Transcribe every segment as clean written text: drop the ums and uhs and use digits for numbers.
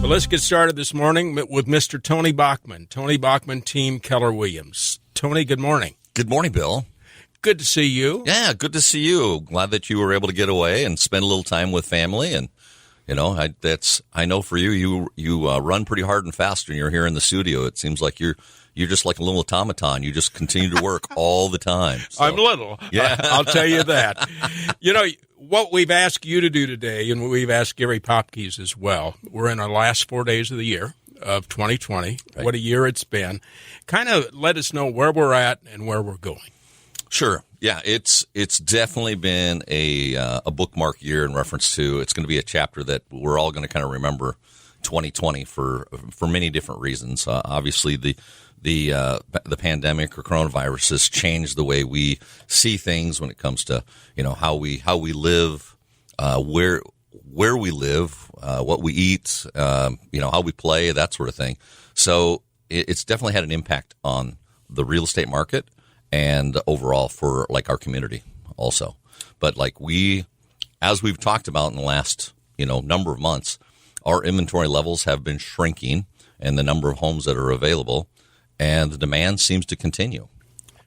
Well, let's get started this morning with Mr. Tony Bachman. Tony Bachman, Team Keller Williams. Tony, good morning. Good morning, Bill. Good to see you. Yeah, good to see you. Glad that you were able to get away and spend a little time with family. And I know for you run pretty hard and fast when you're here in the studio. It seems like you're just like a little automaton. You just continue to work all the time. So. I'm little. Yeah, I'll tell you that. What we've asked you to do today, and we've asked Gary Popkes as well. We're in our last 4 days of the year of 2020. Right. What a year it's been. Kind of let us know where we're at and where we're going. Sure. Yeah, it's definitely been a bookmark year in reference to it's going to be a chapter that we're all going to kind of remember 2020 for many different reasons. Obviously, the pandemic or coronavirus has changed the way we see things when it comes to how we live, where we live, what we eat, how we play, that sort of thing. So it's definitely had an impact on the real estate market and overall for like our community also. But as we've talked about in the last number of months, our inventory levels have been shrinking and the number of homes that are available, and the demand seems to continue.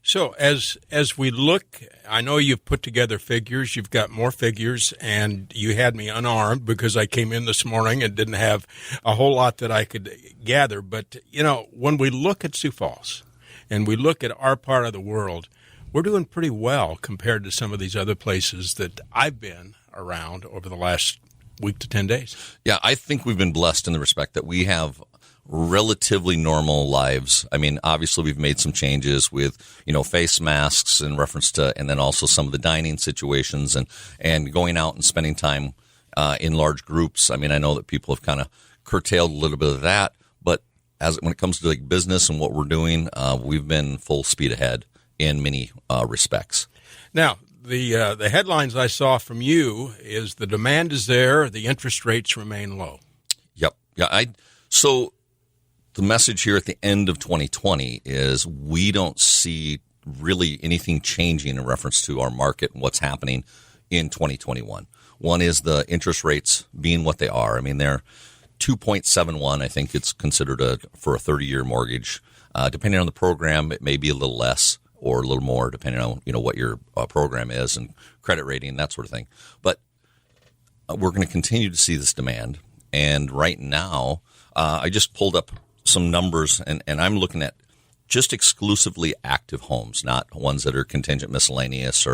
So as we look, I know you've put together figures. You've got more figures, and you had me unarmed because I came in this morning and didn't have a whole lot that I could gather. But, when we look at Sioux Falls and we look at our part of the world, we're doing pretty well compared to some of these other places that I've been around over the last week to 10 days. Yeah, I think we've been blessed in the respect that we have relatively normal lives. I mean, obviously we've made some changes with, face masks in reference to, and then also some of the dining situations and going out and spending time in large groups. I mean, I know that people have kind of curtailed a little bit of that, but when it comes to business and what we're doing, we've been full speed ahead in many respects. Now, the headlines I saw from you is the demand is there, the interest rates remain low. Yep. Yeah. So the message here at the end of 2020 is we don't see really anything changing in reference to our market and what's happening in 2021. One is the interest rates being what they are. I mean, they're 2.71. I think it's considered for a 30-year mortgage. Depending on the program, it may be a little less or a little more, depending on what your program is and credit rating, that sort of thing. But we're going to continue to see this demand. And right now, I just pulled up some numbers, and I'm looking at just exclusively active homes, not ones that are contingent miscellaneous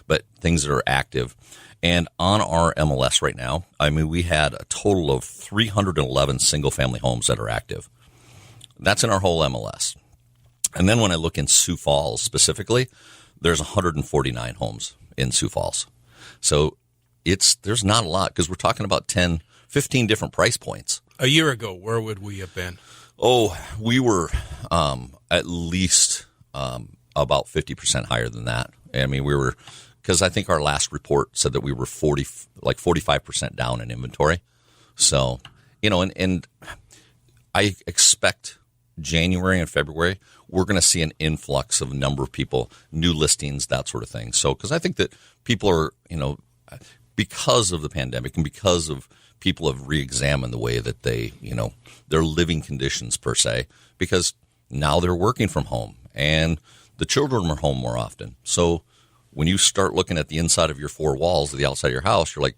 but things that are active. And on our MLS right now, I mean, we had a total of 311 single-family homes that are active. That's in our whole MLS. And then when I look in Sioux Falls specifically, there's 149 homes in Sioux Falls. So there's not a lot because we're talking about 10, 15 different price points. A year ago, where would we have been? Oh, we were at least about 50% higher than that. I mean, we were because I think our last report said that we were 45% down in inventory. So, and I expect January and February, we're going to see an influx of a number of people, new listings, that sort of thing. So, because I think that people are, because of the pandemic and because of people have re-examined the way that they, their living conditions per se, because now they're working from home and the children are home more often. So when you start looking at the inside of your four walls, the outside of your house, you're like,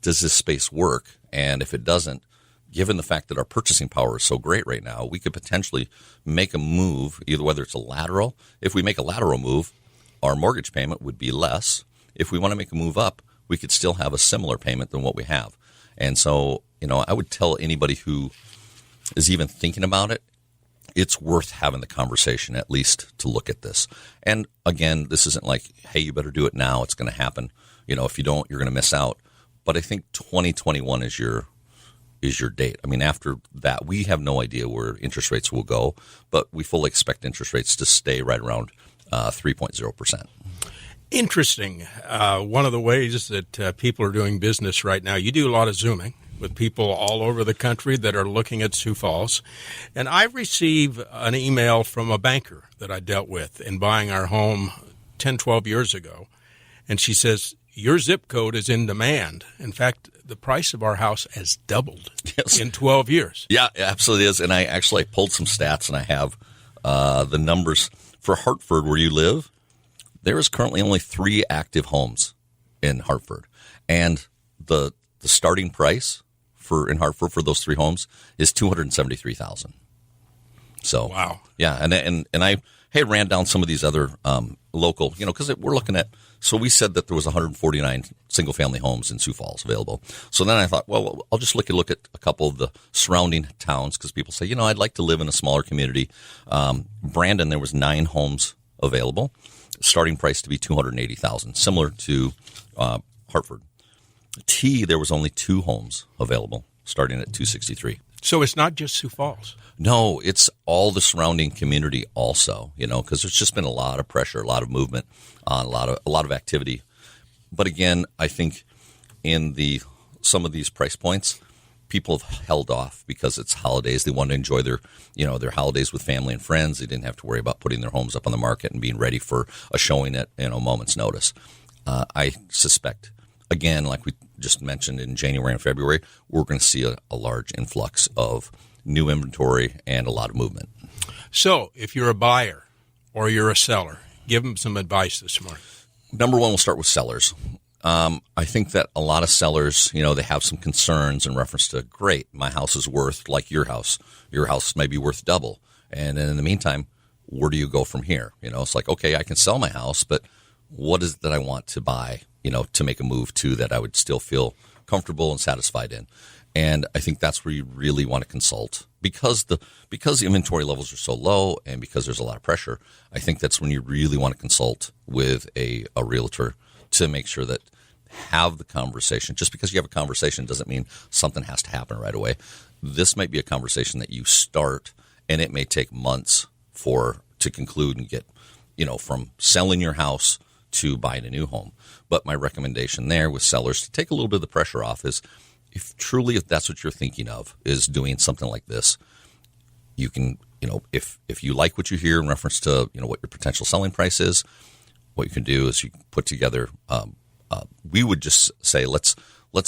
does this space work? And if it doesn't, given the fact that our purchasing power is so great right now, we could potentially make a move, either whether it's a lateral. If we make a lateral move, our mortgage payment would be less. If we want to make a move up, we could still have a similar payment than what we have. And so, I would tell anybody who is even thinking about it, it's worth having the conversation at least to look at this. And again, this isn't like, hey, you better do it now. It's going to happen. If you don't, you're going to miss out. But I think 2021 is your date. I mean, after that, we have no idea where interest rates will go, but we fully expect interest rates to stay right around 3.0%. Interesting. One of the ways that people are doing business right now, you do a lot of Zooming with people all over the country that are looking at Sioux Falls. And I received an email from a banker that I dealt with in buying our home 10, 12 years ago. And she says, your zip code is in demand. In fact, the price of our house has doubled in 12 years. Yeah, it absolutely is. And I actually pulled some stats, and I have the numbers for Hartford, where you live. There is currently only 3 active homes in Hartford, and the starting price in Hartford for those 3 homes is $273,000. So wow, yeah, and I ran down some of these other local, because we're looking at. So we said that there was 149 single family homes in Sioux Falls available. So then I thought, well, I'll just look at a couple of the surrounding towns, because people say, I'd like to live in a smaller community. Brandon, there was 9 homes available, starting price to be $280,000, similar to Hartford. T, there was only 2 homes available, starting at $263,000. So it's not just Sioux Falls. No, it's all the surrounding community also, because there's just been a lot of pressure, a lot of movement, a lot of activity. But again, I think in some of these price points, people have held off because it's holidays. They want to enjoy their holidays with family and friends. They didn't have to worry about putting their homes up on the market and being ready for a showing at a moment's notice. I suspect, again, like we just mentioned, in January and February, we're going to see a large influx of new inventory and a lot of movement. So if you're a buyer or you're a seller, give them some advice this morning. Number one, we'll start with sellers. I think that a lot of sellers, they have some concerns in reference to, great, my house is worth like your house. Your house may be worth double. And then in the meantime, where do you go from here? It's like, okay, I can sell my house, but what is it that I want to buy, to make a move to that I would still feel comfortable and satisfied in? And I think that's where you really want to consult, because the inventory levels are so low and because there's a lot of pressure. I think that's when you really want to consult with a realtor to make sure that have the conversation. Just because you have a conversation doesn't mean something has to happen right away. This might be a conversation that you start, and it may take months to conclude and get, from selling your house to buying a new home. But my recommendation there with sellers to take a little bit of the pressure off is, if that's what you're thinking of, is doing something like this, you can, if you like what you hear in reference to, what your potential selling price is, what you can do is you can put together, we would just say, let's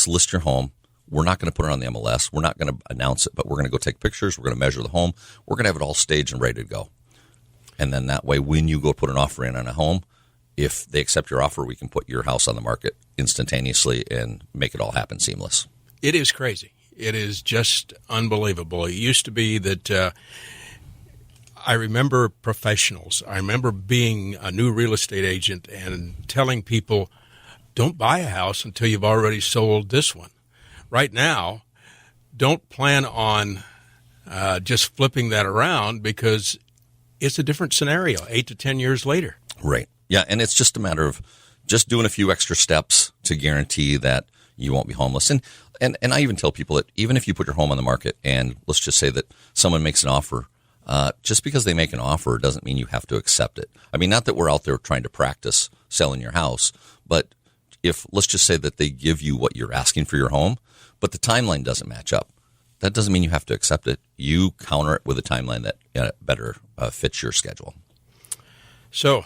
list your home. We're not going to put it on the MLS. We're not going to announce it, but we're going to go take pictures. We're going to measure the home. We're going to have it all staged and ready to go. And then that way, when you go put an offer in on a home, if they accept your offer, we can put your house on the market instantaneously and make it all happen seamless. It is crazy. It is just unbelievable. It used to be that I remember professionals. I remember being a new real estate agent and telling people, don't buy a house until you've already sold this one. Right now, don't plan on just flipping that around, because it's a different scenario 8 to 10 years later. Right. Yeah, and it's just a matter of just doing a few extra steps to guarantee that you won't be homeless. And I even tell people that even if you put your home on the market and let's just say that someone makes an offer, just because they make an offer doesn't mean you have to accept it. I mean, not that we're out there trying to practice selling your house, but if let's just say that they give you what you're asking for your home, but the timeline doesn't match up, that doesn't mean you have to accept it. You counter it with a timeline that better fits your schedule. So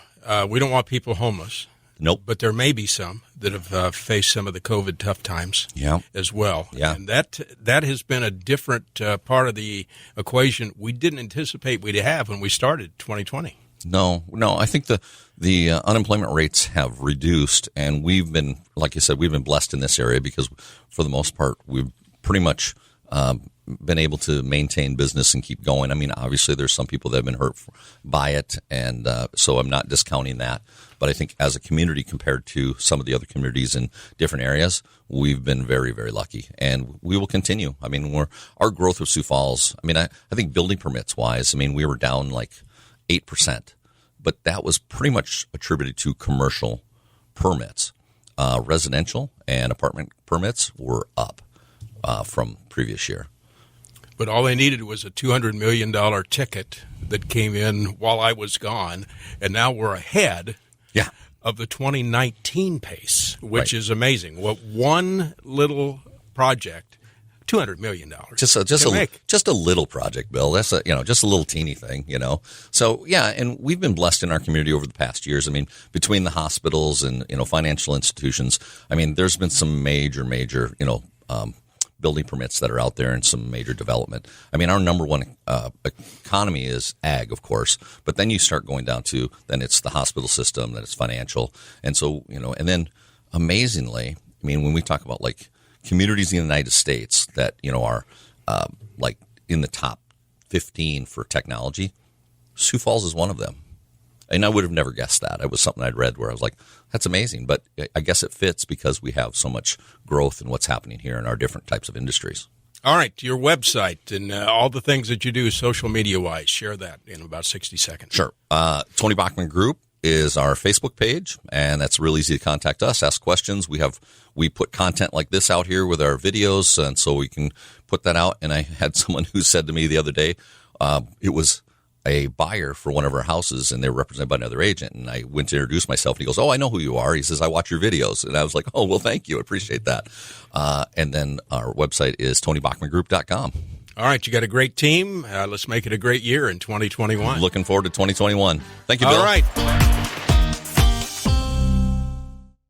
we don't want people homeless. Nope. But there may be some that have faced some of the COVID tough times as well. Yeah. And that has been a different part of the equation we didn't anticipate we'd have when we started 2020. No. I think the unemployment rates have reduced, and we've been, like you said, we've been blessed in this area because for the most part, we've pretty much been able to maintain business and keep going. I mean, obviously there's some people that have been hurt by it, and so I'm not discounting that. But I think as a community compared to some of the other communities in different areas, we've been very, very lucky, and we will continue. I mean, our growth with Sioux Falls, I mean, I think building permits wise, I mean, we were down like 8%, but that was pretty much attributed to commercial permits. Residential and apartment permits were up from previous year. But all they needed was a $200 million ticket that came in while I was gone, and now we're ahead of the 2019 pace, which is amazing. What one little project $200 million. Just a little project, Bill. That's just a little teeny thing, So yeah, and we've been blessed in our community over the past years. I mean, between the hospitals and financial institutions, I mean, there's been some major building permits that are out there and some major development. I mean, our number one economy is ag, of course, but then you start going down to then it's the hospital system, then it's financial, and so and then amazingly, I mean, when we talk about like communities in the United States that are like in the top 15 for technology, Sioux Falls is one of them. And I would have never guessed that. It was something I'd read where I was like, that's amazing. But I guess it fits because we have so much growth in what's happening here in our different types of industries. All right, your website and all the things that you do social media-wise. Share that in about 60 seconds. Sure. Tony Bachman Group is our Facebook page, and that's real easy to contact us, ask questions. We put content like this out here with our videos, and so we can put that out. And I had someone who said to me the other day, it was a buyer for one of our houses, and they were represented by another agent. And I went to introduce myself, and he goes, "Oh, I know who you are." He says, "I watch your videos." And I was like, "Oh, well, thank you. I appreciate that." And then our website is TonyBachmanGroup.com. All right, you got a great team. Let's make it a great year in 2021. Looking forward to 2021. Thank you, Bill. All right.